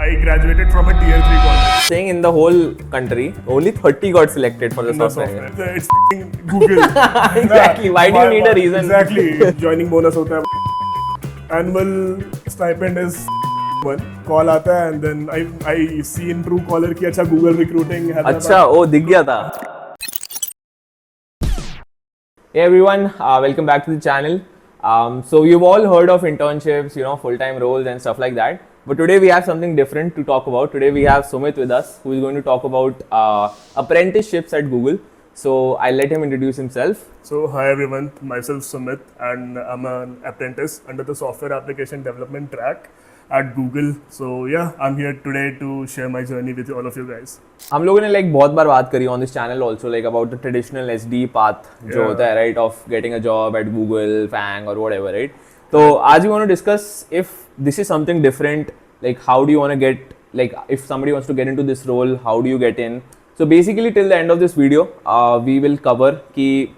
I graduated from a tier 3 college. Saying in the whole country, only 30 got selected for the In the software. software. It's f***ing Google. Exactly. Why do you need a reason? Exactly. Joining bonus होता है. Annual stipend is one. Call आता है and then I see in Truecaller कि अच्छा Google recruiting है. अच्छा, ओ दिख गया था. Hey everyone, welcome back to the channel. So you've all heard of internships, full-time roles and stuff like that. But today we have something different to talk about. Today we have Sumit with us, who is going to talk about apprenticeships at Google. So I'll let him introduce himself. So hi everyone, myself Sumit and I'm an apprentice under the software application development track at Google. So yeah, I'm here today to share my journey with all of you guys. हम लोगों ने बहुत बार बात करी on this channel also about the traditional SD path जो होता है, right, of getting a job at Google, FANG or whatever, right? So आज we want to discuss if this is something different, like how do you want to get, like if somebody wants to get into this role, how do you get in? So basically till the end of this video, we will cover कि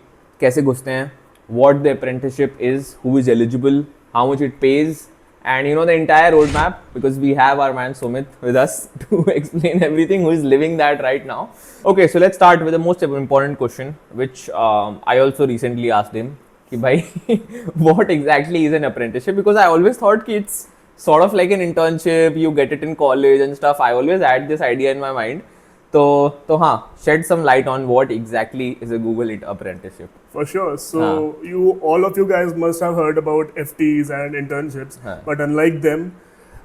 कैसे घुसते हैं, what the apprenticeship is, who is eligible, how much it pays, and the entire roadmap, because we have our man Sumit with us to explain everything, who is living that right now. Okay, so let's start with the most important question, which I also recently asked him, कि भाई what exactly is an apprenticeship? Because I always thought कि it's sort of like an internship, you get it in college and stuff. I always had this idea in my mind. तो हाँ, shed some light on what exactly is a Google apprenticeship. For sure. So all of you guys must have heard about FTs and internships, but unlike them,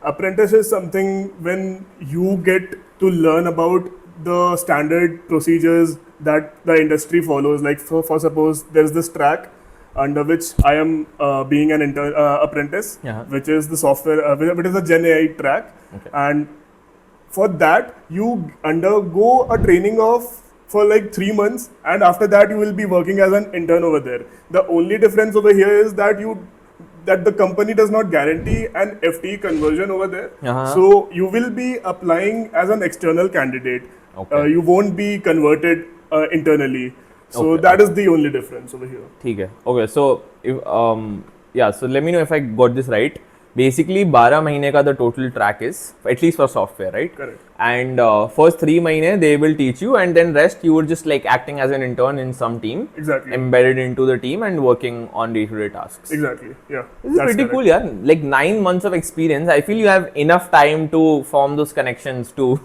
apprentice is something when you get to learn about the standard procedures that the industry follows. Like for suppose there's this track under which I am being an apprentice, which is the software, which is the Gen AI track, and for that, you undergo a training for like 3 months, and after that you will be working as an intern over there. The only difference over here is that the company does not guarantee an FTE conversion over there. So you will be applying as an external candidate. You won't be converted internally. So that is the only difference over here. ठीक है. Okay, so so let me know if I got this right. Basically 12 महीने का the total track is, at least for software, right? Correct. And first 3 महीने they will teach you, and then rest you were just like acting as an intern in some team. Exactly. Embedded into the team and working on day-to-day tasks. Exactly. Yeah. This is pretty cool, yeah. Like 9 months of experience. I feel you have enough time to form those connections to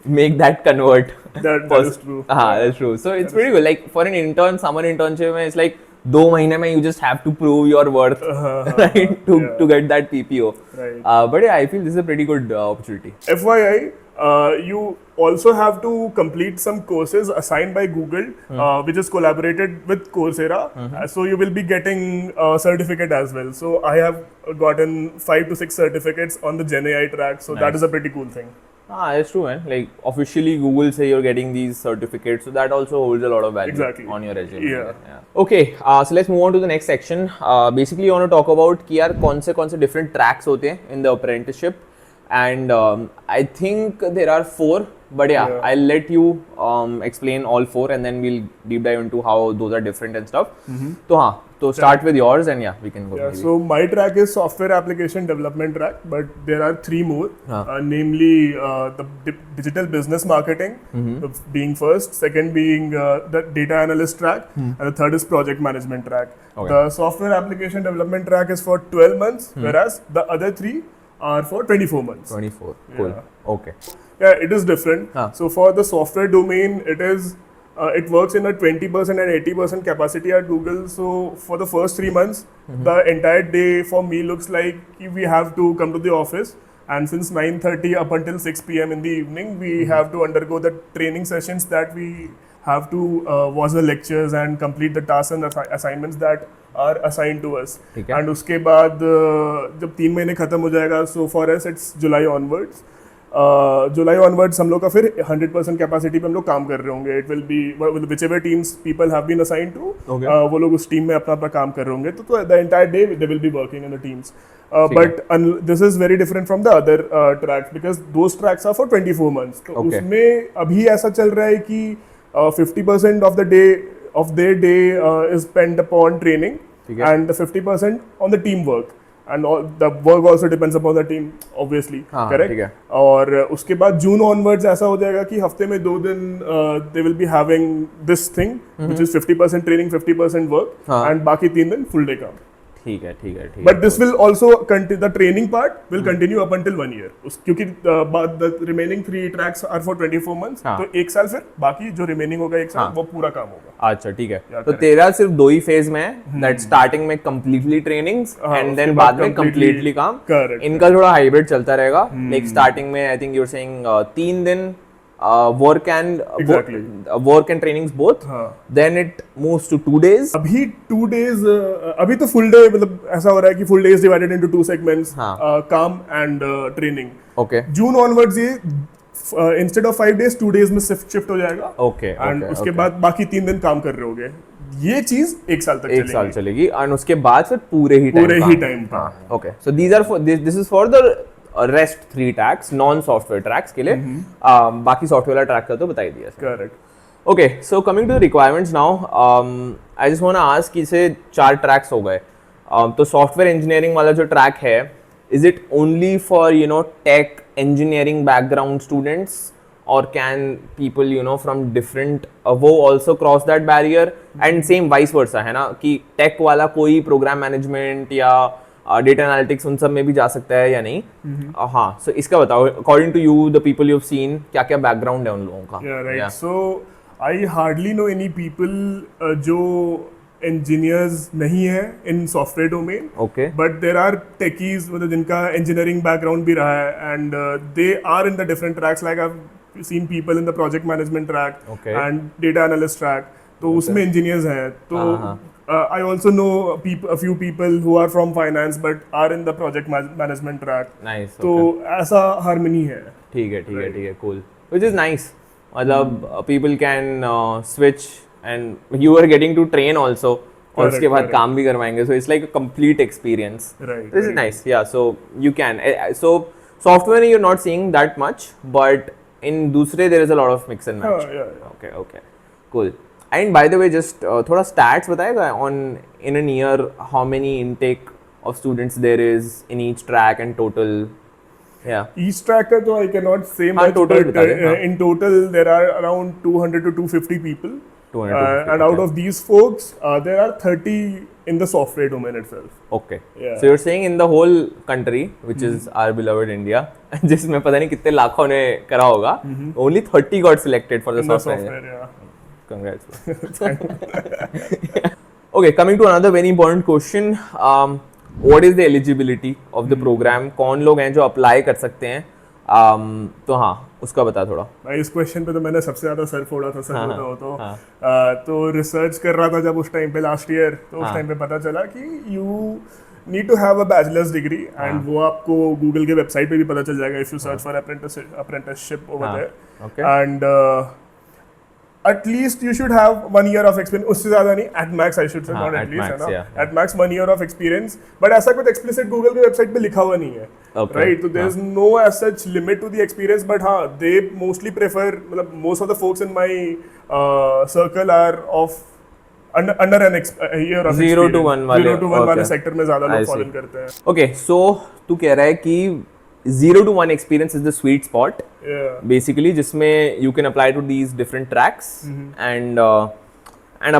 make that convert. That is true. That's true. So it's pretty good. Like for an intern, summer internship, it's like 2 महीने में you just have to prove your worth, right, to get that PPO. Right. But yeah, I feel this is a pretty good opportunity. FYI, you also have to complete some courses assigned by Google, which is collaborated with Coursera. So you will be getting a certificate as well. So I have gotten 5 to 6 certificates on the Gen AI track. So that is a pretty cool thing. That's true, man. Like officially Google say you're getting these certificates, so that also holds a lot of value on your resume. Yeah. Okay, so let's move on to the next section. Basically, you want to talk about कि यार कौन से different tracks होते हैं in the apprenticeship, and I think there are 4. But I'll let you explain all 4, and then we'll deep dive into how those are different and stuff. So start with yours, and we can go. So my track is software application development track, but there are 3 more, namely the digital business marketing being first, second being the data analyst track, and the third is project management track. The software application development track is for 12 months, whereas the other 3 are for 24 months. 24, cool. Okay. Yeah, it is different. So for the software domain, it works in a 20% and 80% capacity at Google. So for the first 3 months, the entire day for me looks like we have to come to the office, and since 9:30 up until 6 p.m. in the evening, we have to undergo the training sessions that we have to watch the lectures and complete the tasks and assignments that are assigned to us. And उसके बाद जब 3 महीने खत्म हो जाएगा, so for us it's July onwards. July onwards हम लोग का फिर 100% कैपेसिटी पे हम लोग काम कर रहे होंगे. It will be whichever teams people have been assigned to, वो लोग उस टीम में अपना काम कर रहे होंगे. तो the entire day they will be working in the teams. But this is very different from the other tracks, because those tracks are for 24 months. तो उसमें अभी ऐसा चल रहा है कि 50% of their day is spent upon training, and the 50% on the teamwork. and all the work also depends upon the team obviously. हाँ, correct. ठीक है. और उसके बाद जून ऑनवर्ड्स ऐसा हो जाएगा कि हफ्ते में 2 दिन they will be having this thing which is 50% training 50% work हाँ. एंड बाकी 3 दिन फुल डे काम. ठीक है, ठीक है, ठीक है. But this will also continue. The training part will continue up until 1 year. क्योंकि the remaining 3 tracks are for 24 months. हाँ. तो 1 साल फिर बाकी जो remaining होगा 1 साल हाँ. वो पूरा काम होगा. अच्छा, ठीक है. Yeah, तो correct. तेरा सिर्फ 2 ही फेज में है, दैट स्टार्टिंग में कंप्लीटली ट्रेनिंग्स हाँ, एंड उसके देन बाद बाद में कंप्लीटली काम. Correct. इनका थोड़ा हाइब्रिड चलता रहेगा. लाइक स्टार्टिंग में I think you are saying 3 दिन work and Exactly. Work and trainings both. हाँ. Then it moves to 2 days. अभी 2 days अभी तो फुल डे मतलब ऐसा हो रहा है कि full day is divided into 2 segments. हाँ. काम and training. Okay, June onwards ये इंस्टेड ऑफ 5 days 2 days में शिफ्ट हो जाएगा. ओके, एंड ओके, उसके ओके. बाद बाकी 3 दिन काम कर रहे होगे. ये चीज 1 साल तक एक साल चलेगी. चलेगी एंड उसके बाद फिर पूरे ही टाइम का. Okay, so these are for this is for the rest 3 tracks, non software tracks के लिए. बाकी सॉफ्टवेयर ट्रैक का तो बता ही दिया. Correct. Okay, so coming to the requirements now, I just want to ask कि इसे 4 tracks हो गए. तो सॉफ्टवेयर इंजीनियरिंग वाला जो ट्रैक है, is it only for tech engineering background students, or can people from different वो also cross that barrier, and same vice versa है ना कि tech वाला कोई program management या डेटा एनालिटिक्स उन सब में भी जा सकता है या नहीं. हाँ, सो इसका बताओ, according to you the people you have seen, क्या क्या बैकग्राउंड है उन लोगों का. Yeah, right. So I hardly know any people जो engineers नहीं है in software domain. Okay. But there are techies मतलब जिनका engineering background भी रहा है and they are in the different tracks. Like I've seen people in the project management track Okay. and data analyst track. तो उसमें engineers हैं. तो हाँ. I also know a few people who are from finance but are in the project management track. Nice. तो ऐसा harmony है. ठीक है, ठीक है, Right. ठीक है, cool. Which is nice. मतलब people can switch and you are getting to train also. और Correct, उसके बाद correct. काम भी करवाएंगे. So it's like a complete experience. Right. This is right. nice. Yeah. So you can. So software you're not seeing that much, but in दूसरे there is a lot of mix and match. हाँ, yeah. Okay. Okay. Cool. And by the way, just थोड़ा stats बताएगा on in a year how many intake of students there is in each track and total. Yeah. Each track का तो I cannot say हाँ, much, total but बता दे, हाँ. in total there are around 200 to 250 people. 200 to 250, And out okay. of these folks, there are 30 in the software domain itself. Okay. Yeah. So you're saying in the whole country, which is our beloved India, जिसमें पता नहीं कितने लाखों ने करा होगा, only 30 got selected for the In the software. software, yeah. Congrats. Okay, coming to another very important question. What is the eligibility of the program? कौन लोग हैं जो अप्लाई कर सकते हैं? तो हाँ, उसका बता थोड़ा. भाई इस क्वेश्चन पे तो मैंने सबसे ज्यादा सर फोड़ा था, सर हाँ, होता हो तो. हाँ. तो रिसर्च कर रहा था जब उस टाइम पे लास्ट ईयर, तो उस हाँ. टाइम पे पता चला कि you need to have a bachelor's degree and वो आपको गूगल के वेबसाइट पे भी पता चल जाएगा if you search for apprenticeship over there. Okay. And at least you should have 1 year of experience. उससे ज़्यादा नहीं, at max I should say, हाँ, not at at least, max, है ना? yeah. At max 1 year of experience. But ऐसा कुछ explicit Google की website पे लिखा हुआ नहीं है, Okay. right? So there is no as such limit to the experience. But हाँ, they mostly prefer, मतलब most of the folks in my circle are of under an a year of 0 to 1 experience. वाले. 0 to 1 वाले Okay. sector में ज़्यादा I लोग see. fall in करते हैं. Okay, so तू कह रहा है कि 0 to 1 experience is the sweet spot. Yeah. Basically जिसमें you can apply to these different tracks and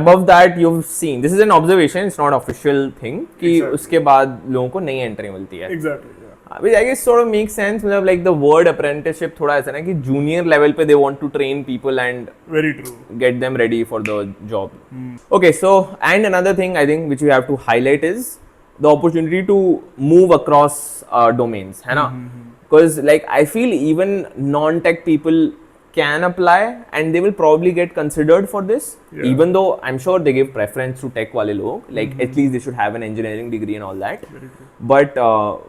above that you've seen, this is an observation, it's not official thing कि Exactly. उसके बाद लोगों को नई एंट्री मिलती है. Exactly. Yeah. Which I guess sort of makes sense. मतलब like the word apprenticeship थोड़ा ऐसा ना कि junior level पे they want to train people and Very true. get them ready for the job. Okay, so and another thing I think which we have to highlight is the opportunity to move across domains, है ना? Because like I feel even non-tech people can apply and they will probably get considered for this. Yeah. Even though I'm sure they give preference to tech wale log, like at least they should have an engineering degree and all that. Very true.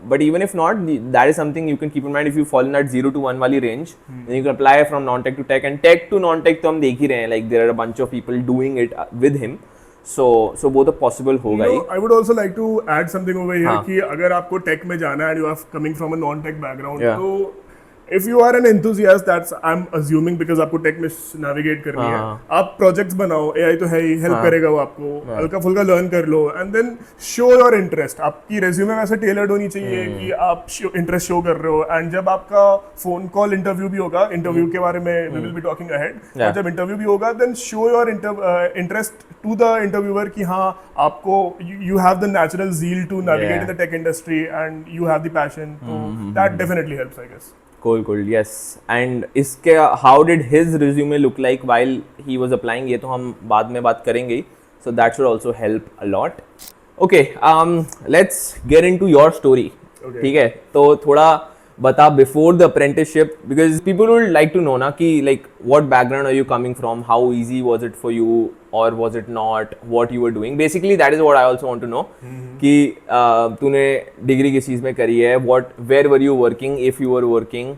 But even if not, that is something you can keep in mind. If you fall in that 0 to 1 wali range, then you can apply from non-tech to tech, and tech to non-tech तो हम देख ही रहे हैं, like there are a bunch of people doing it with him. So both are possible होगा ही. I would also like to add something over here हाँ. कि अगर आपको tech में जाना है and you are coming from a non-tech background, Yeah. तो if you are an enthusiast, that's I'm assuming because आपको टेक में navigate करनी है, आप प्रोजेक्ट्स बनाओ, AI तो है ही, हेल्प करेगा वो आपको, हल्का फुल्का लर्न कर लो and then show your interest. आपकी रेज्यूमे वैसे टेलर्ड होनी चाहिए कि आप इंटरेस्ट शो कर रहे हो. एंड जब आपका फोन कॉल इंटरव्यू भी होगा, इंटरव्यू के बारे में we will be talking ahead, जब इंटरव्यू भी होगा then show your interest to the interviewer कि हाँ आपको you have the natural zeal to navigate in the tech industry and you have the passion, so that definitely helps, I guess. Cool, yes. And इसके how did his resume look like while he was applying? ये तो हम बाद में बात करेंगे ही, so that should also help a lot. Okay, let's get into your story. Okay. ठीक है, तो थोड़ा बता before the apprenticeship, because people would like to know ना कि like what background are you coming from, how easy was it for you or was it not, what you were doing. Basically that is what I also want to know कि तूने degree किस चीज़ में करी है, where were you working if you were working,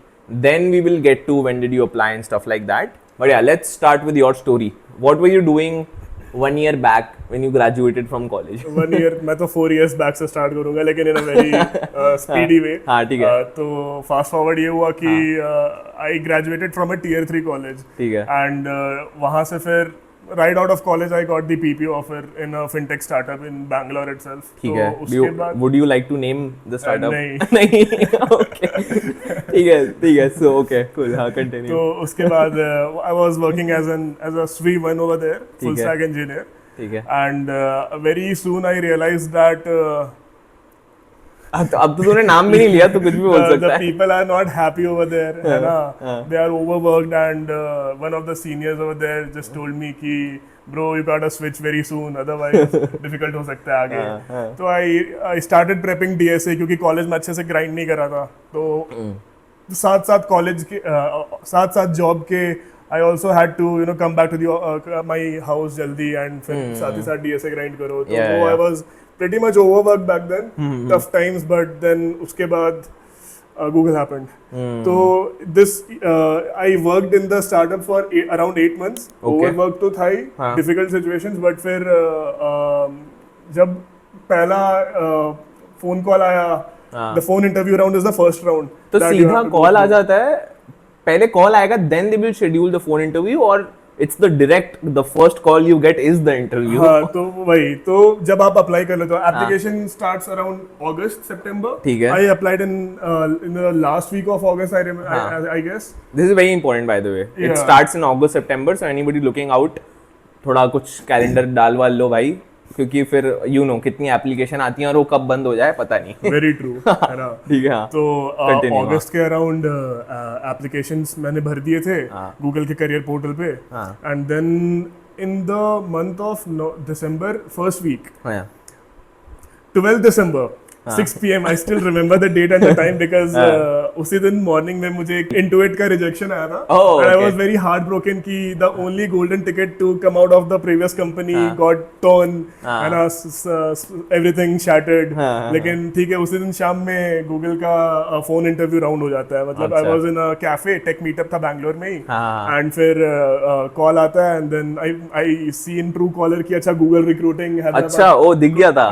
then we will get to when did you apply and stuff like that. But yeah, let's start with your story. What were you doing 1 year back when you graduated from college? 1 year, मैं तो 4 years back से start करूँगा, लेकिन in a very speedy way. हाँ ठीक है. तो fast forward ये हुआ कि I graduated from a tier 3 college. ठीक है. And वहाँ से फिर right out of college I got the PPO offer in a fintech startup in Bangalore itself. ठीक तो है. उसके बाद Would you like to name the startup? नहीं. नहीं. Okay. ठीक है. So okay, cool. हाँ, continue. तो उसके बाद I was working as a SWE1 over there, full ठीक है. stack engineer. ठीक है. And very soon I realized that अब तो तूने नाम भी नहीं लिया तो कुछ भी बोल the सकता है. people are not happy over there, है ना? They are overworked and one of the seniors over there just told me कि bro you gotta switch very soon, otherwise difficult हो सकता है आगे. तो I started prepping DSA क्योंकि college में अच्छे से ग्राइंड नहीं करा था. तो साथ कॉलेज के साथ जॉब के I also had to come back to the my house जल्दी and फिर साथ ही साथ DSA grind करो. तो वो I was pretty much overworked back then, tough times, but then उसके बाद Google happened. So this I worked in the startup for around 8 months. Overwork तो था ही, difficult situations, but फिर जब पहला phone call आया, the phone interview round is the first round. तो सीधा कॉल आ जाता है, पहले कॉल आएगा then they will schedule the phone interview, or it's the first call you get is the interview? हाँ, तो वही, तो जब आप अप्लाई कर लेते हो, application starts around August, September. ठीक है. I applied in the last week of August, I guess. This is very important, by the way. It starts in August, September, so anybody looking out, थोड़ा कुछ calendar डालवा लो भाई, क्योंकि फिर कितनी application आती हैं और वो कब बंद हो जाए पता नहीं. Very true, है ना? ठीक है. तो अगस्त के अराउंड एप्लीकेशंस मैंने भर दिए थे गूगल के करियर पोर्टल पे. And then in the month of December first week, 12 December 6 PM, I still remember the date and the time because उसी दिन मॉर्निंग में मुझे एक Intuit का रिजेक्शन आया था. And I was very heartbroken कि the only golden ticket to come out of the previous company got torn and everything shattered. लेकिन ठीक है, उसी दिन शाम में गूगल का फोन इंटरव्यू राउंड हो जाता है. मतलब I was in a cafe, tech meetup था बैंगलोर में ही, एंड फिर कॉल आता है and then I see in Truecaller कि अच्छा गूगल रिक्रूटिंग हैदराबाद. अच्छा, वो दिख गया था.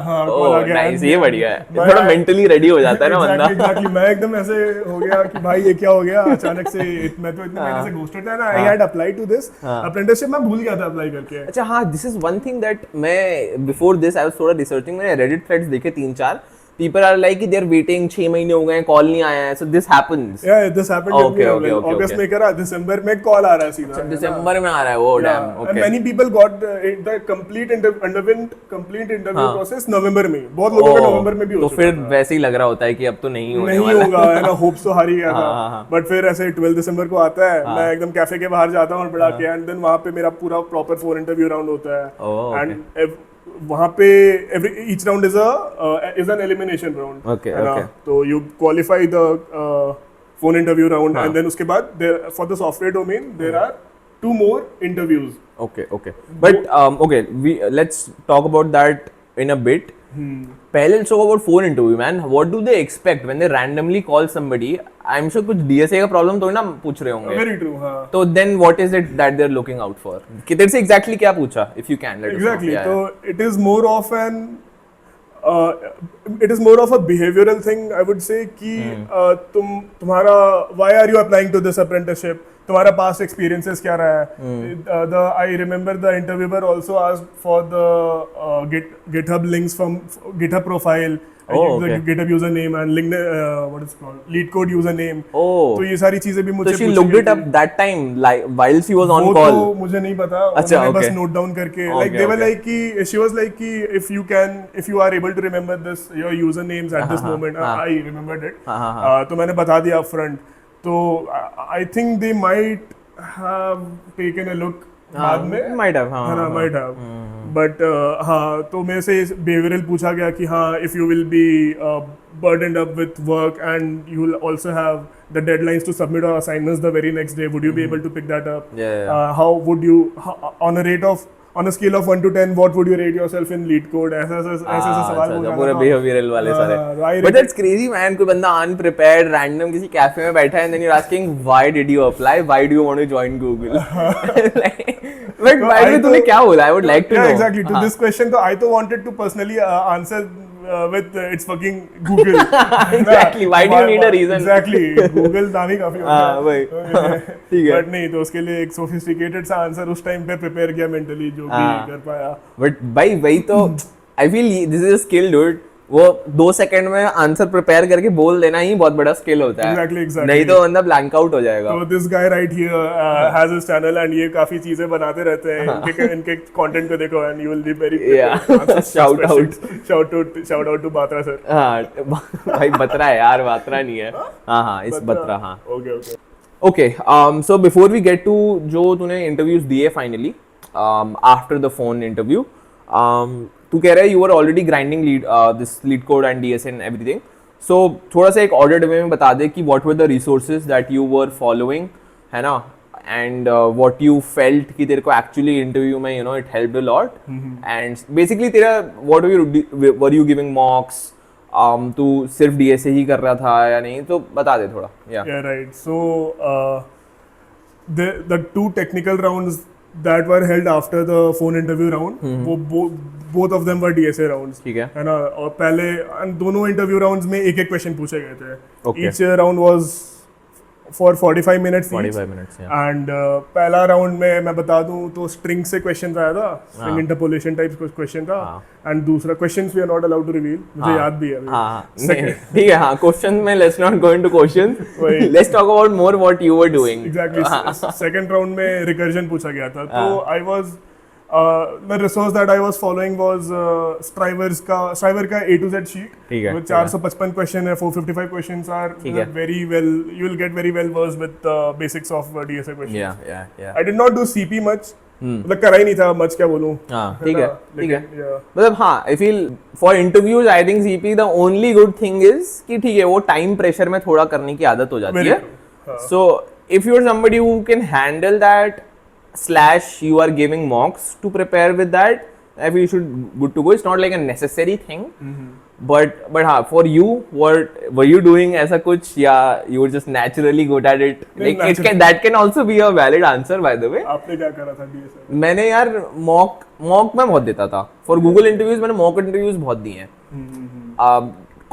नाइस, ये बढ़िया है. थोड़ा मेंटली रेडी हो जाता है ना बंदा. एग्जैक्टली. मैं एकदम ऐसे हो गया कि भाई ये क्या हो गया अचानक से. मैं तो इतने महीने से घोस्टेड था ना. I had applied to this apprenticeship, मैं भूल गया था अप्लाई करके. अच्छा हाँ, this is one thing that मैं बिफोर दिस आई वाज थोड़ा रिसर्चिंग, मैंने रेडिट थ्रेड्स देखे 3-4. People are like they are waiting 6 महीने हो गए, कॉल नहीं आया है. So this happens. Yeah, this happened. Okay. August में करा, दिसंबर में कॉल आ रहा है सीधा. दिसंबर में आ रहा है वो. Damn. Okay. And many people got the complete interview process नवंबर में. बहुत लोगों का नवंबर में भी हो चुका. तो फिर वैसे ही लग रहा होता है कि अब तो नहीं होगा, है ना. होप्स तो हार ही गया था. बट फिर ऐसे 12 दिसंबर को आता है, मैं एकदम कैफे के बाहर जाता हूँ और बढ़ा के, एंड देन वहाँ पे मेरा पूरा प्रॉपर फोन इंटरव्यू राउंड होता है. एंड वहाँ पे each round is an elimination round. Okay. तो you qualify the phone interview round, and then उसके बाद for the software domain there are 2 more interviews. Okay. But let's talk about that in a bit. पहले let's talk about phone interview, man. What do they expect when they randomly call somebody? I'm sure कुछ DSA का problem तो ना पूछ रहे होंगे. Very true, हाँ. तो then what is it that they're looking out for? कि तेरे से exactly क्या पूछा? If you can let us know. Exactly. तो it is more of an it is more of a behavioral thing, I would say, कि तुम्हारा why are you applying to this apprenticeship, तुम्हारा past experiences क्या रहा है. I remember the interviewer also asked for the GitHub links from GitHub profile, the GitHub username and LinkedIn what is it called, LeetCode username. Oh, तो ये सारी चीजें भी मुझे so she looked it up that time, like while she was on वो call. तो मुझे नहीं पता. अच्छा, मैंने बस okay. नोट डाउन करके Okay, like they were okay. like कि she was like कि if you are able to remember this your usernames at this moment, I remembered it. तो मैंने बता दिया upfront. तो I think they might have taken a look बाद में. Might have, है ना, might have. But हाँ, तो मेरे से behavioral पूछा गया कि हाँ, if you will be burdened up with work and you will also have the deadlines to submit our assignments the very next day, would you be able to pick that up? Yeah. How would you, on a scale of 1 to 10, what would you rate yourself in LeetCode? ऐसा सवाल पूछा. पूरे behavioral वाले सारे. I But that's crazy, man. कोई बंदा unprepared, random किसी cafe में बैठा है and then you're asking why did you apply? Why do you want to join Google? But why में तूने क्या बोला? I would like to know. Yeah, exactly. To this question, तो I तो wanted to personally answer with it's fucking Google. Exactly. Why do you need a reason? Exactly. Google नाम ही काफी होता है. वही. ठीक है. But नहीं, तो उसके लिए एक sophisticated सा आंसर उस टाइम पे prepare किया mentally जो भी कर पाया. But भाई वही तो I feel this is a skill, dude. वो 2 सेकंड में आंसर प्रिपेयर करके बोल देना ही बहुत बड़ा स्किल होता है. Exactly. नहीं तो बंदा ब्लैंक आउट हो जाएगा. So this guy right here has his channel and ये काफी चीजें बनाते रहते हैं. इनके कंटेंट को देखो and you will be very shout out to Batra sir. हाँ भाई बत्रा है यार, बात्रा नहीं है. हाँ इस बत्रा. हाँ okay. So before we get to जो तूने इंटरव्यूज दिए finally after the phone interview, तू कह रहा है you were already grinding this LeetCode and DSA and everything. So थोड़ा सा एक ordered way में बता दे कि what were the resources that you were following, है ना, and what you felt कि तेरे को actually interview में it helped a lot. And basically तेरा what were you giving mocks, तू सिर्फ DSA ही कर रहा था या नहीं, तो बता दे थोड़ा. Yeah, right. So the 2 technical rounds that were held after the phone interview round, both of them were DSA rounds. ठीक है. है ना, और पहले दोनों interview rounds में एक क्वेश्चन पूछे गए थे. Okay. Each round was for 45 minutes. 45 minutes. Yeah. And पहला राउंड में मैं बता दूं तो स्ट्रिंग से क्वेश्चन आया था, स्ट्रिंग इंटरपोलेशन टाइप क्वेश्चन था. एंड दूसरा questions we are not allowed to reveal, मुझे याद भी है. ठीक है. हाँ, क्वेश्चन में let's not go into questions, let's talk about more what you were doing. Exactly. Second round में रिकर्जन पूछा गया था. तो I was the resource that I was following was Striver का A to Z sheet. ठीक है. 455 question है, 455 questions are very well, you will get very well versed with the basics of DSA questions. Yeah. I did not do CP much. मतलब करा ही नहीं था much, क्या बोलूं. हाँ, ठीक है. मतलब हाँ, I feel for interviews I think CP the only good thing is कि ठीक है वो time pressure में थोड़ा करने की आदत हो जाती है. So if you are somebody who can handle that / you are giving mocks to prepare with that, I feel you should good to go. It's not like a necessary thing. But हाँ, for you, what were you doing ऐसा कुछ, या you were just naturally good at it? Like that can also be a valid answer, by the way. आपने क्या करा था DSA? मैंने यार mock मैं बहुत देता था. For Google interviews मैंने mock interviews बहुत दिए हैं.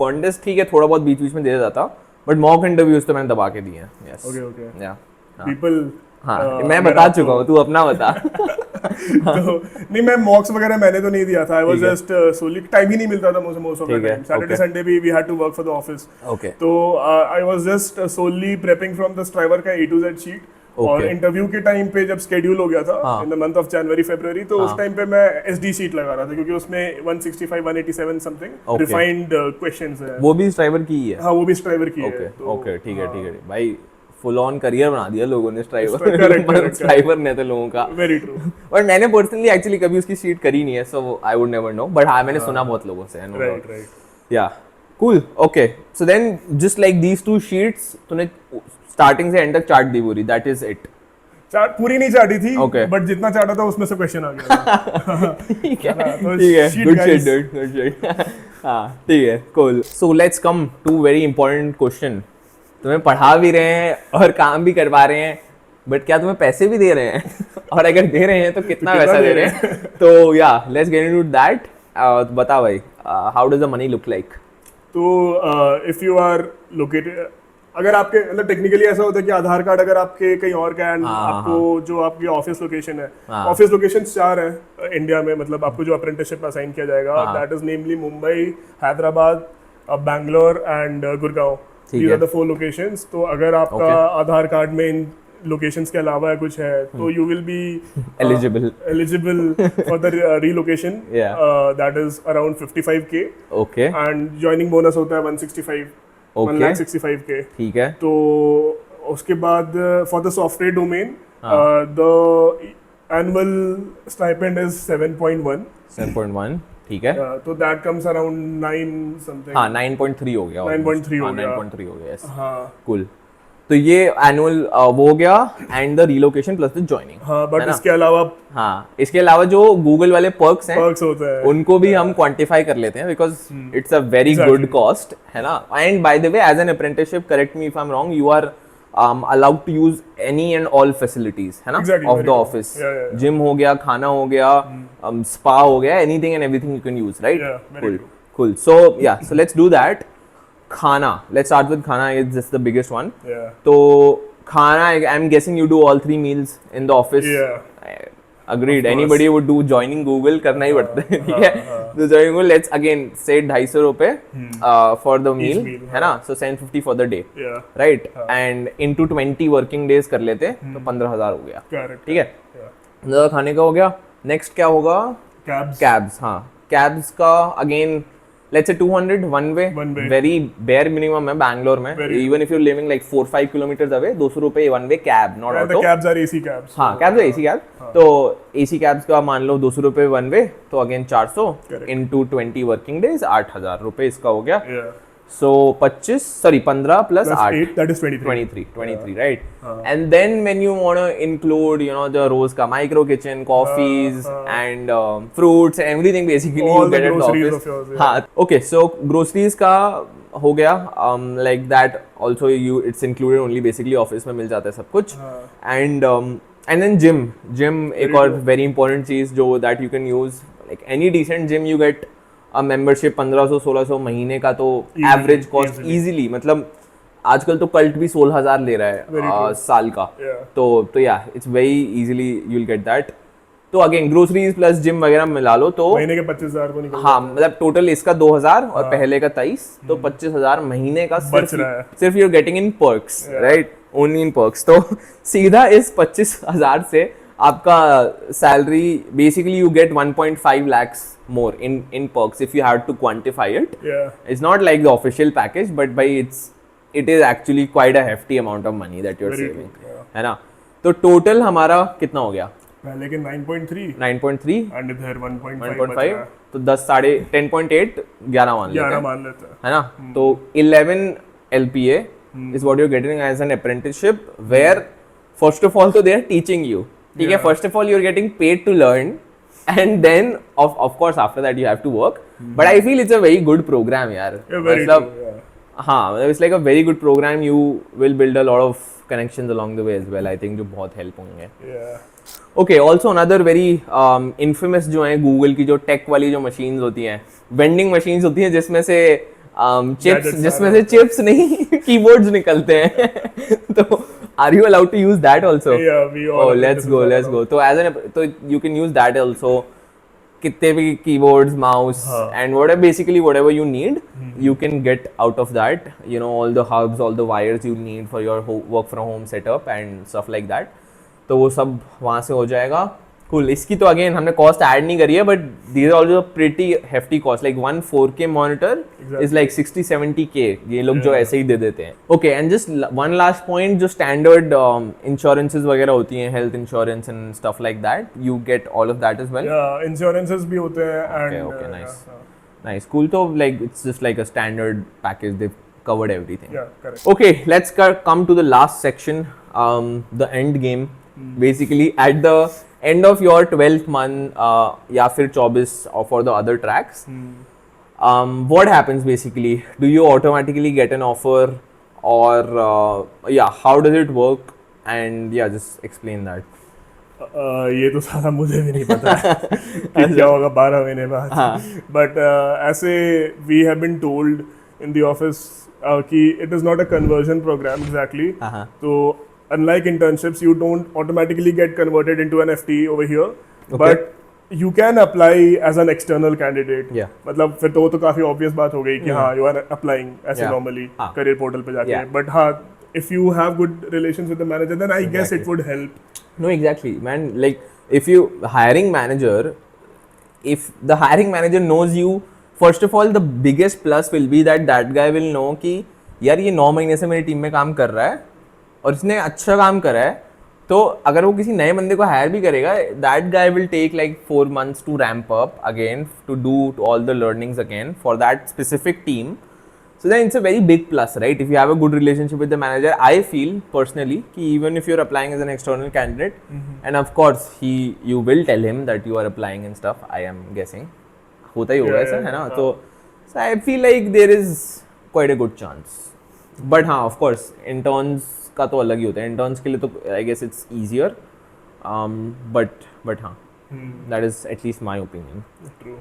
Contest ठीक है, थोड़ा बहुत बीच में दे देता था, but mock interviews तो मैंने दबा के दिए हैं. Yes. Okay. Yeah. People. हाँ, मैं बता चुका हूँ, तू अपना बता. तो नहीं, मैं मॉक्स वगैरह मैंने तो नहीं दिया था. I was just solely, time ही नहीं मिलता था मुझे most of the time. Saturday Sunday भी we had to work for the office. तो I was just solely prepping from the Striver का A to Z शीट. और इंटरव्यू के टाइम पे जब शेड्यूल हो गया था इन द मंथ ऑफ जनवरी फरवरी, तो उस टाइम पे मैं SD शीट लगा रहा था क्योंकि उसमें 165 187 समथिंग रिफाइंड क्वेश्चंस है. वो भी स्ट्राइवर की है. हाँ, वो भी स्ट्राइवर की है. ओके, ठीक है भाई. फुल ऑन करियर बना दिया लोगों ने स्ट्राइवर ने तो लोगों का. Very true. बट मैंने पर्सनली एक्चुअली कभी उसकी शीट करी नहीं है, so I would never know. But हाँ, मैंने सुना बहुत लोगों से. Right. Yeah cool. Okay, so then just like these 2 sheets तूने स्टार्टिंग से एंड तक चार्ट दी पूरी, दैट इज इट. चार्ट पूरी नहीं चाटी थी, बट जितना चाटा था उसमें से क्वेश्चन आ गया. ठीक है. Good shit dude, good shit. हाँ, ठीक है, cool. So let's come to very important question. तुम्हें पढ़ा भी रहे हैं और काम भी करवा रहे हैं, बट क्या तुम्हें पैसे भी दे रहे हैं? और अगर दे रहे हैं तो कितना पैसा दे रहे हैं? तो या लेट्स गेट इनटू दैट. बता भाई, how does the money look like? तो इफ यू आर लोकेटेड, अगर आपके मतलब टेक्निकली ऐसा होता है कि आधार कार्ड अगर आपके कहीं और का एंड आपको जो आपकी ऑफिस लोकेशन है, ऑफिस लोकेशन 4 है इंडिया में, मतलब आपको जो अप्रेंटिसशिप असाइन किया जाएगा, that is namely Mumbai, Hyderabad, Bangalore and Gurgaon. These are the 4 locations. तो अगर आपका आधार कार्ड में इन लोकेशंस के अलावा कुछ है तो you will be eligible for the relocation. That is around 55K. Okay. And joining bonus होता है 165. Okay. 1,65K. ठीक है. तो उसके बाद for the software domain, the annual stipend is 7.1. 7.1. ठीक है. तो that comes around 9 something. हाँ 9.3 हो गया. 9.3 हो गया. 9.3 हो गया. Yes. हाँ. Cool. तो ये एनुअल वो हो गया and the relocation plus the joining. हाँ, बट इसके अलावा इसके अलावा जो गूगल वाले पर्क्स हैं, होते हैं, उनको भी हम क्वांटिफाई कर लेते हैं because it's a very good cost, है ना. And by the way, as an apprenticeship, correct me if I am wrong, you are allowed to use any and all facilities, है ना, ऑफ द ऑफिस. जिम हो गया, खाना हो गया, spa हो गया, anything and everything you can use, right. Cool. So yeah, so let's do that. खाना, let's start with खाना. It's just the biggest one. तो खाना, I'm guessing you do all 3 meals in the office. Agreed. Anybody would do. Joining Google करना ही पड़ता है, ठीक है. तो joining Google, let's again say 250 रुपए for the meal, है ना. So 750 for the day, right? And into 20 working days कर लेते तो 15,000 हो गया, ठीक है. ज़्यादा खाने का हो गया. Next क्या होगा? Cabs. हाँ, cabs का again let's say 200 one way. Very bare minimum है बैंगलोर में. Even if you're living like 4-5 kilometers away, 200 रुपए one way cab, not auto. The cabs are AC cabs. हाँ, cabs are AC cab. तो AC cabs का मान लो 200 रुपए one way, तो again 400 into 20 working days, 8,000 रुपए इसका हो गया. So 15 plus 8, that is 23, right? And then when you want to include, you know, the रोज का micro kitchen, coffees and fruits and everything basically all you get at the office. Of yours, हाँ, okay, so groceries का हो गया, like that also it's included only basically office में मिल जाता है सब कुछ. And then gym एक और very important चीज जो that you can use, like any decent gym you get membership 1500-1600 महीने का, तो एवरेज कॉस्ट इजीली, मतलब आजकल तो कल्ट भी 16,000 ले रहा है साल का. तो या it's very easily you will get that. तो अगेन ग्रोसरीज प्लस जिम वगैरह मिला लो तो महीने के 25,000 को निकल. हाँ, मतलब टोटल इसका 2,000 और पहले का 23, तो 25,000 महीने का सिर्फ you are getting in perks, right, only in perks. तो सीधा इस 25,000 से आपका salary basically you get 1.5 lakhs more in perks if you had to quantify it. It's not like the official package, but by it is actually quite a hefty amount of money that you're saving, है ना. तो total हमारा कितना हो गया? पहले के 9.3 and इधर 1.5, तो 10.8 11 मान लेते हैं, है ना. तो 11 LPA is what you're getting as an apprenticeship, where first of all तो they are teaching you, ठीक है. First of all you're getting paid to learn, and then of course after that you have to work. But I feel it's a very good program, यार. मतलब हाँ, it's like a very good program. You will build a lot of connections along the way as well, I think, जो बहुत help होंगे. Okay, also another very infamous जो है Google की जो tech वाली जो machines होती हैं, vending machines होती हैं जिसमें से चिप्स नहीं keyboards निकलते हैं. तो are you allowed to use that also? We all. Oh, let's go. तो so you can use that also. कितने भी keyboards, mouse, and whatever you need, you can get out of that. You know, all the hubs, all the wires you need for your work from home setup and stuff like that. तो वो सब वहाँ से हो जाएगा. Cool. इसकी तो again हमने cost add नहीं करी है, but these are also pretty hefty cost. Like one 4K monitor is like 60-70K. ये लोग जो ऐसे ही दे देते हैं. Okay, and just one last point, जो standard insurances वगैरह होती हैं, health insurance and stuff like that, you get all of that as well. Yeah, insurances भी होते हैं. And okay, nice, cool. So like it's just like a standard package. They've covered everything. Yeah, correct. Okay, let's come to the last section, the end game. Basically at the end of your 12th month या फिर 24 for the other tracks, what happens basically? Do you automatically get an offer, or how does it work? And just explain that. ये तो सारा मुझे भी नहीं पता है कि क्या होगा 12 महीने बाद, बट ऐसे we have been told in the office कि it is not a conversion program exactly. तो unlike internships, you don't automatically get converted into an FTE over here, but you can apply as an external candidate. मतलब फिर तो वो तो काफी obvious बात हो गई कि हाँ you are applying ऐसे normally career portal पे जाके. But हाँ, if you have good relations with the manager, then I guess it would help. No, exactly, man. Like if you hiring manager, if the hiring manager knows you, first of all, the biggest plus will be that that guy will know कि यार ये 9 महीने से मेरी team में काम कर रहा है और इसने अच्छा काम करा है, तो अगर वो किसी नए बंदे को हायर भी करेगा, that guy will take like 4 months to ramp up again, to do all the learnings again for that specific team. So then it's a very big plus, right? If you have a good relationship with the manager, I feel personally कि even if you're applying as an external candidate, and of course you will tell him that you are applying and stuff, I am guessing होता ही होगा ऐसा, है ना? तो so I feel like there is quite a good chance. But हाँ, of course interns का तो अलग ही होता है. इंटर्न्स के लिए तो I guess it's easier, but हाँ, that is at least my opinion. True.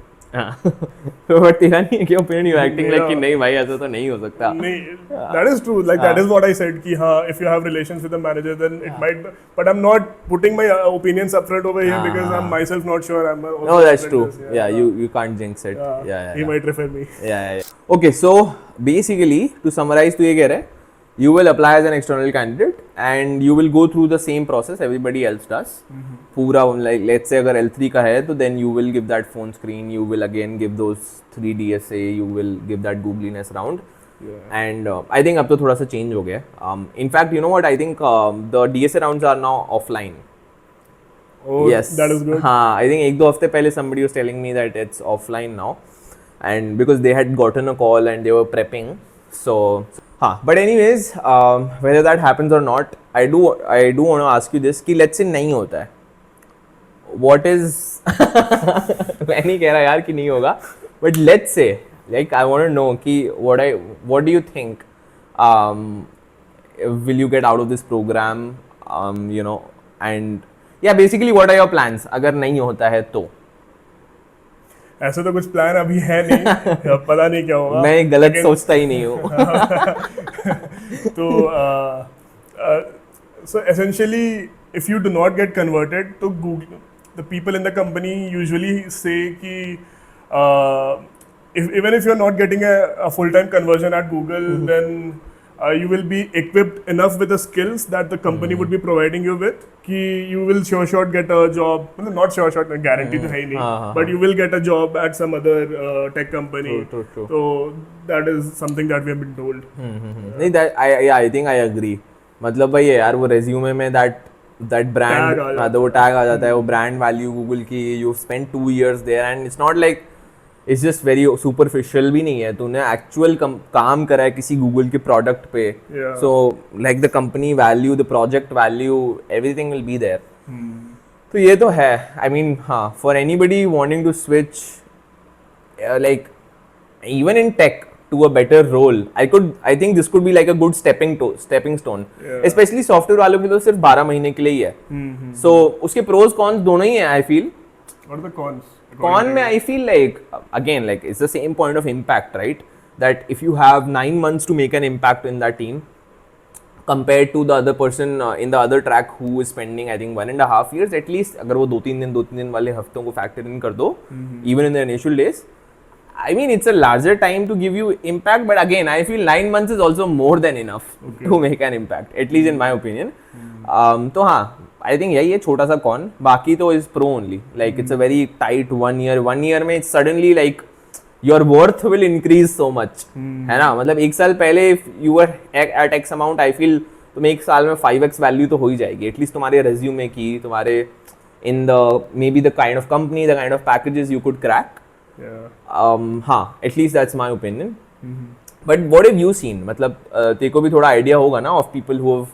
तो बट तेरा नहीं है क्या ओपिनियन? यू एक्टिंग लाइक कि नहीं भाई ऐसा तो नहीं हो सकता. नहीं, that is true. Like that is what I said कि हाँ, if you have relations with the manager then it might, but I am not putting my opinions upfront over here because I am myself not sure. I am no, that's true. Yeah you can't jinx it. Yeah, he might refer me. Yeah. Okay, so basically to summarize, तू ये कह रहा है you will apply as an external candidate and you will go through the same process everybody else does. पूरा like let's say अगर L3 का है तो then you will give that phone screen, you will again give those 3 DSA, you will give that googliness round. And I think अब तो थोड़ा सा change हो गया. In fact, you know what, I think the DSA rounds are now offline. Oh, yes, that is good. हाँ, I think 1-2 हफ्ते पहले somebody was telling me that it's offline now, and because they had gotten a call and they were prepping, so हाँ. But anyways, whether that happens or not, I do want to ask you this कि let's say नहीं होता है, what is मैं नहीं कह रहा यार कि नहीं होगा, but let's say like I want to know कि what do you think, will you get out of this program, you know, and yeah, basically what are your plans अगर नहीं होता है तो? ऐसा तो कुछ प्लान अभी है नहीं. पता नहीं क्या होगा. मैं गलत सोचता ही नहीं हूँ. तो so essentially if you do not get converted to Google, the people in the company usually say कि even if you're not getting a full-time conversion at Google, then you will be equipped enough with the skills that the company would be providing you with कि you will sure get a job, not sure guarantee तो है ही नहीं, but you will get a job at some other tech company. True. So that is something that we have been told. नहीं, that I think I agree. मतलब भाई यार वो resume में that brand वो tag आ जाता है, वो brand value Google की, you spent 2 years there and it's not like it's just very superficial भी नहीं है, तूने एक्चुअल काम करा है किसी गूगल के प्रोडक्ट पे. So like the company value, the project value, everything will be there. तो ये तो है. आई मीन हाँ, for anybody wanting to switch like even in tech to a better role, I think this could be like a good stepping stone. Especially software वालों के तो सिर्फ 12 महीने के लिए ही है. So उसके प्रोज कॉन्स दोनों ही हैं. I feel what are the cons? Con में I feel like again like it's the same point of impact, right? That if you have 9 months to make an impact in that team compared to the other person in the other track who is spending I think 1.5 years at least, अगर वो 2-3 दिन वाले हफ्तों को factor in कर दो even in the initial days, I mean it's a larger time to give you impact, but again I feel 9 months is also more than enough to make an impact, at least in my opinion. तो हाँ, I think यही है छोटा सा con. बाकी तो is pro only. Like it's a very tight 1 year में suddenly like your worth will increase so much, है ना? मतलब 1 साल पहले if you are at X amount, I feel तुम्हें 1 साल में 5x वैल्यू तो हो ही जाएगी एटलीस्ट तुम्हारे रेज्यूमे की, तुम्हारे in the may be the kind of company, the kind of packages you could crack. हाँ, at least that's my opinion. But what have you seen? मतलब तेरे को भी थोड़ा आइडिया होगा ना of people who have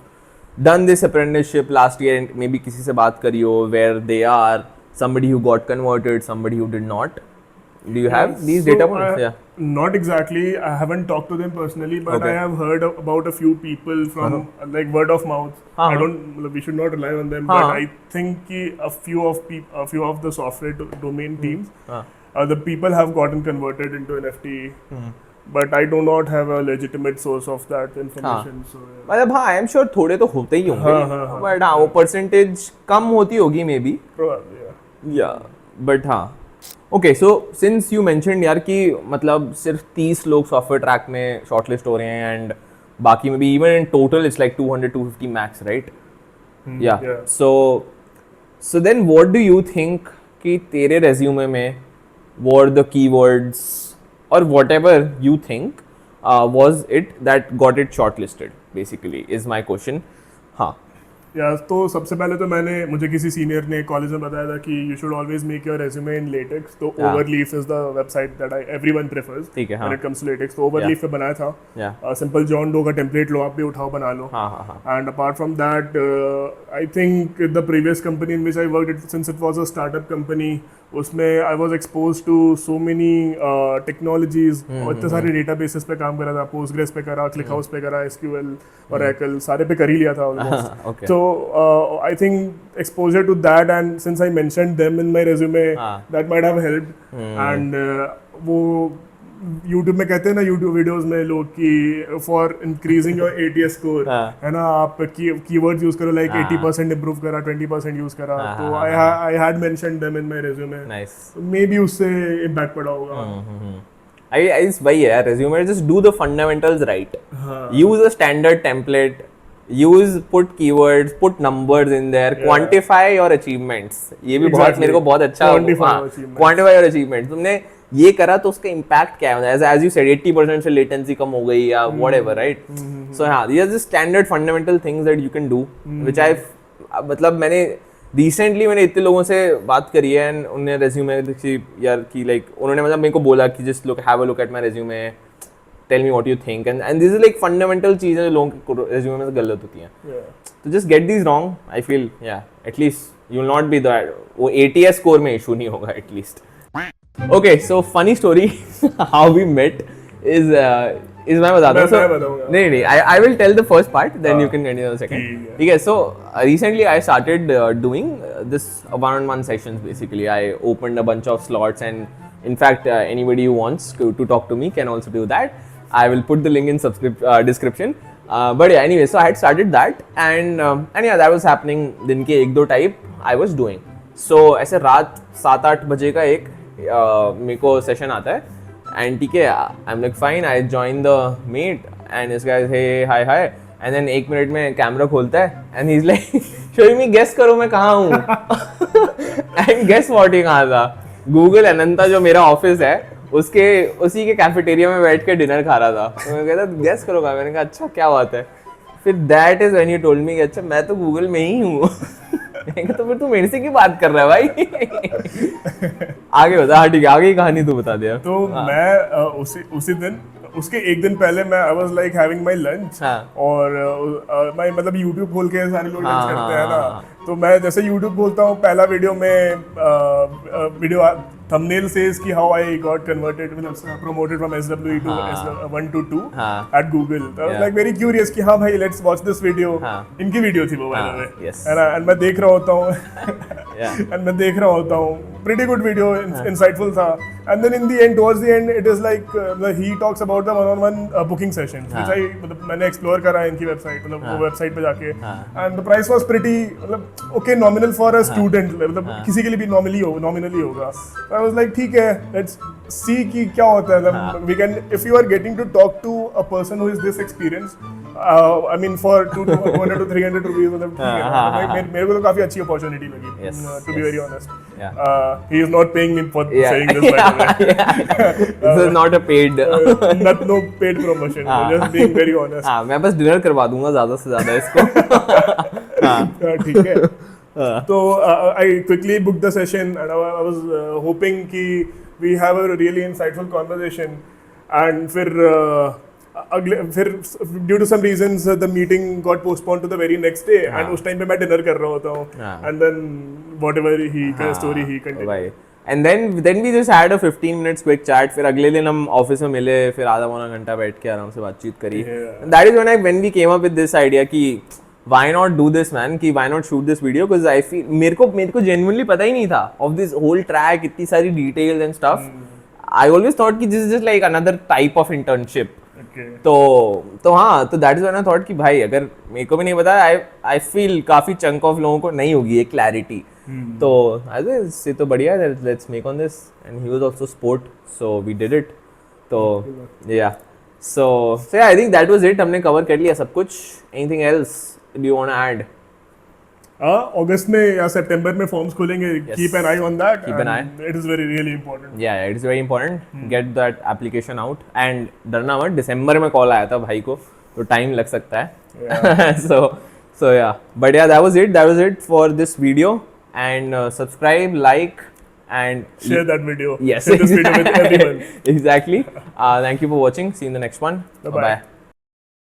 done this apprenticeship last year and maybe किसी से बात करी हो where they are, somebody who got converted, somebody who did not. Do you have these So data points? Yeah. Not exactly. I haven't talked to them personally, but Okay. I have heard about a few people from like word of mouth. I don't. We should not rely on them, but I think कि a few of the software domain teams, the people have gotten converted into NFT. But I do not have a legitimate source of that information. So yeah. मतलब हाँ, I am sure थोड़े तो होते ही होंगे, but हाँ वो percentage कम होती होगी मे बी, Probably, yeah. या बट हाँ. Okay, so since you mentioned यार कि मतलब सिर्फ 30 लोग सॉफ्टवेयर ट्रैक में शॉर्टलिस्ट हो रहे हैं एंड बाकी में भी even in total it's like 200-250 max, right? Yeah yeah. So then what do you think कि तेरे रेज्यूमे में वर द कीवर्ड्स और whatever you think was it that got it shortlisted basically is my question. हाँ. या तो सबसे पहले तो मुझे किसी सीनियर ने कॉलेज में बताया था कि you should always make your resume in LaTeX. तो Overleaf is the website that everyone prefers when it comes to LaTeX. तो ओवरलीफ पे बनाया था. सिंपल जॉन डो का टेम्पलेट लो, आप भी उठाओ बना लो. And apart from that I think the previous company in which I worked, since it was a startup company, उसमें I was expose to so many technologies और इतने सारे डेटाबेसेस पे काम करा था. पोस्टग्रेस पे करा, क्लिक हाउस पे करा, एसक्यूएल, ओरेकल, सारे पे कर ही लिया था almost. So I think exposure to that, and since I mentioned them in my resume, that might have helped. And वो YouTube में कहते हैं ना, YouTube वीडियोस में लोग कि for increasing your ATS score, है ना, आप keywords use करो, like 80% improve करा, 20% use करा. तो I had mentioned them in my resume. Nice. So maybe उससे impact पड़ा होगा. I वही है resume, just do the fundamentals right. Use a standard template. Put keywords, put numbers in there, quantify your achievements. ये भी बहुत मेरे को बहुत अच्छा quantify your achievements. तुमने ये करा तो उसका impact क्या है? As you said, 80% से latency कम हो गई या whatever, right? So हाँ, these are the standard fundamental things that you can do, which मतलब recently मैंने इतने लोगों से बात करी है and उन्होंने resume देखी यार कि like उन्होंने मतलब मेरे को बोला कि just have a look at my resume. Tell me what you think, and this is like fundamental चीजें जो लोगों के resume में से गलत होती हैं. तो just get these wrong, I feel, yeah, at least you will not be that वो ATS score में issue नहीं होगा at least. Okay, so funny story how we met is मैं बताता हूँ. नहीं, I will tell the first part, then you can continue the second. ठीक है. So recently I started doing this one-on-one sessions basically. I opened a bunch of slots, and in fact anybody who wants to talk to me can also do that. I will put the link in description. But yeah, anyway, so I had started that, and yeah, that was happening. दिन के 1-2 type I was doing. So ऐसे रात 7-8 बजे का एक मेरे को session आता है, and ठीक है, I'm like fine, I join the meet, and this guy hey hi, and then 1 minute में कैमरा खोलता है, and he's like showing me, guess करो मैं कहाँ हूँ. And guess what ही कहाँ था? Google अनंता जो मेरा ऑफिस है उसी के कैफेटेरिया में बैठ के डिनर खा रहा था. तो मैं कहता गेस करो क्या? मैंने कहा अच्छा क्या बात है. फिर that is when you told me कि अच्छा मैं तो गूगल में ही हूँ. तो फिर तू मेरे से क्यों बात कर रहा है भाई? आगे बता. हाँ ठीक है, आगे की कहानी तू बता दे. तो मैं उसी दिन, उसके एक दिन पहले मैं I was like having my lunch, और मैं मतलब YouTube खोल के सारे लोग लंच करते हैं ना. तो मैं जैसे YouTube खोलता हूँ, पहला वीडियो में वीडियो thumbnail says कि how I got converted, promoted from SWE to S1 to 2 at Google. So I was like very curious कि हाँ भाई let's watch this video. इनकी वीडियो थी वो by the way. And मैं देख रहा होता हूँ, pretty good video, insightful था. And then in the end, towards the end, it is like he talks about the one-on-one booking sessions, which मैंने explore करा इनकी website, मतलब वो website पे जाके, and the price was pretty मतलब okay, nominal for a student, मतलब किसी के लिए भी nominally होगा. I was like ठीक है, let's see कि क्या होता है. We can, if you are getting to talk to a person who is this experienced, I mean for 200 to 300 rupees, मतलब ठीक है. मेरे को तो काफी अच्छी opportunity लगी, to be very honest. He is not paying me for saying this, by the way. This is not a paid. No paid promotion. Just being very honest. हाँ, मैं बस डिनर करवा दूंगा ज़्यादा से ज़्यादा इसको. ठीक है. तो I quickly booked the session, and I was hoping कि we have a really insightful conversation, and फिर due to some reasons the meeting got postponed to the very next day, and उस टाइम पे मैं dinner कर रहा होता हूँ, and then whatever story he continued. And then we just had a 15 minutes quick chat. फिर अगले दिन हम ऑफिस में मिले, फिर आधा पौना घंटा बैठ के आराम से बातचीत करी. Yeah. And that is when we came up with this idea कि why not do this man, कि why not shoot this video, because I feel मेरे को genuinely पता ही नहीं था of this whole track, इतनी सारी details and stuff. I always thought कि this is just like another type of internship. Okay. तो हाँ, तो that is when I thought कि भाई अगर मेरे को भी नहीं पता, आई फील काफी चंक ऑफ लोगों को नहीं होगी एक क्लैरिटी. तो आई ये तो बढ़िया है, let's make on this. And he was also support, so we did it. तो yeah so I think that was it. हमने कवर कर लिया सब कुछ. Anything else do you want to add? अगस्त में या सितंबर में फॉर्म्स खुलेंगे. Keep an eye on that. Keep an eye. It is very really important. Yeah, it is very important. Get that application out. And डरना मत, दिसंबर में call आया था भाई को, तो टाइम लग सकता है. so yeah, but yeah, that was it for this video. And subscribe, like, and Share that video. Yes, Share this video with everyone. exactly. Thank you for watching. See you in the next one. Bye-bye. Bye.